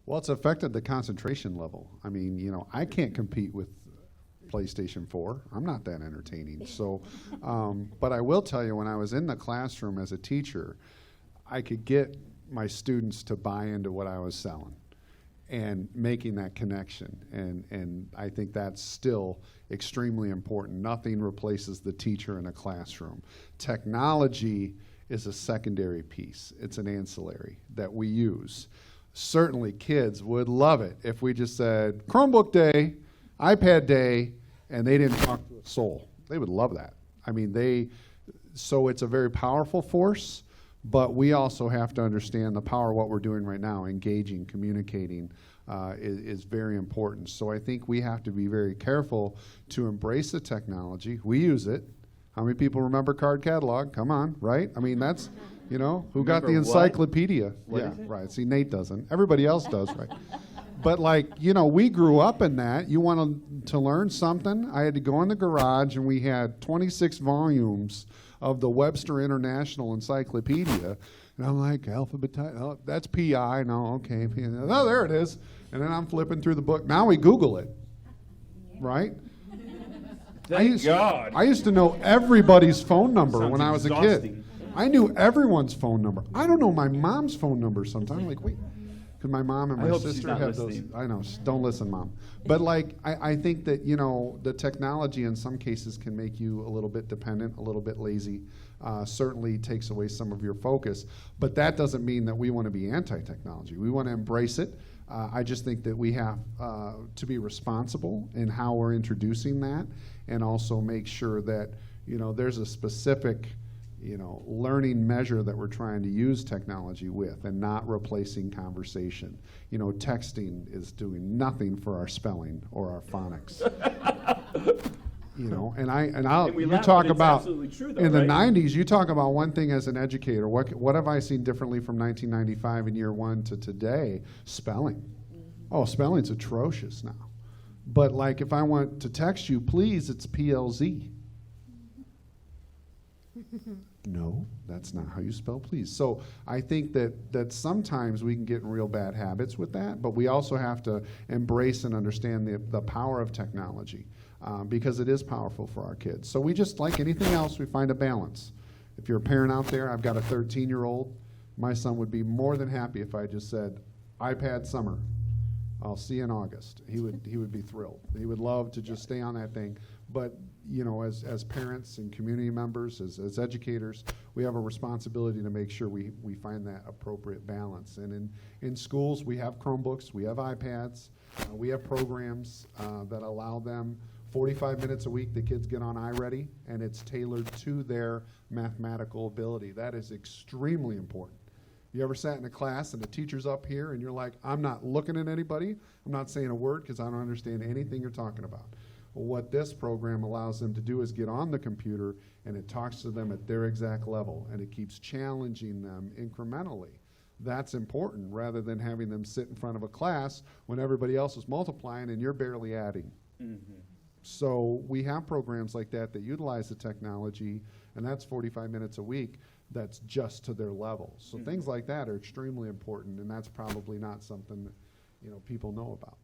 Well, it's affected the concentration level. I mean, I can't compete with PlayStation 4. I'm not that entertaining. So, but I will tell you, when I was in the classroom as a teacher, I could get my students to buy into what I was selling and making that connection. And I think that's still extremely important. Nothing replaces the teacher in a classroom. Technology is a secondary piece. It's an ancillary that we use. Certainly kids would love it if we just said Chromebook day, iPad day, and they didn't talk to a soul. They would love that. I mean, so it's a very powerful force, but we also have to understand the power of what we're doing right now. Engaging, communicating is very important. So I think we have to be very careful to embrace the technology. We use it. How many people remember card catalog? Come on, right? I mean, that's, who got the encyclopedia? Yeah, right. See, Nate doesn't. Everybody else does, right? But we grew up in that. You wanted to learn something, I had to go in the garage, and we had 26 volumes of the Webster International Encyclopedia. And I'm like, alphabetize, oh, that's PI, no, okay. Oh, there it is. And then I'm flipping through the book. Now we Google it, right? Thank God. I used to know everybody's phone number when I was a kid. I knew everyone's phone number. I don't know my mom's phone number sometimes. Like, wait. Because my mom and my sister have those. I know, don't listen, Mom. But I think that, the technology in some cases can make you a little bit dependent, a little bit lazy, certainly takes away some of your focus. But that doesn't mean that we want to be anti-technology. We want to embrace it. I just think that we have to be responsible in how we're introducing that, and also make sure that, there's a specific learning measure that we're trying to use technology with, and not replacing conversation. Texting is doing nothing for our spelling or our phonics. You talk about true, though, in the 90s, you talk about one thing as an educator. What have I seen differently from 1995 in year one to today? Spelling. Mm-hmm. Oh, spelling's atrocious now. But if I want to text you, please, it's PLZ. No, that's not how you spell please. So I think that sometimes we can get in real bad habits with that, but we also have to embrace and understand the power of technology, because it is powerful for our kids. So we just, like anything else, we find a balance. If you're a parent out there, I've got a 13-year-old. My son would be more than happy if I just said, iPad summer. I'll see you in August. He would be thrilled. He would love to just stay on that thing. But as parents and community members, as educators, we have a responsibility to make sure we find that appropriate balance. And in schools, we have Chromebooks, we have iPads, we have programs that allow them 45 minutes a week. The kids get on iReady, and it's tailored to their mathematical ability. That is extremely important. You ever sat in a class and the teacher's up here and you're like, I'm not looking at anybody, I'm not saying a word because I don't understand anything you're talking about. Well, what this program allows them to do is get on the computer, and it talks to them at their exact level, and it keeps challenging them incrementally. That's important, rather than having them sit in front of a class when everybody else is multiplying and you're barely adding. Mm-hmm. So we have programs like that utilize the technology, and that's 45 minutes a week. That's just to their level. So things like that are extremely important, and that's probably not something that people know about.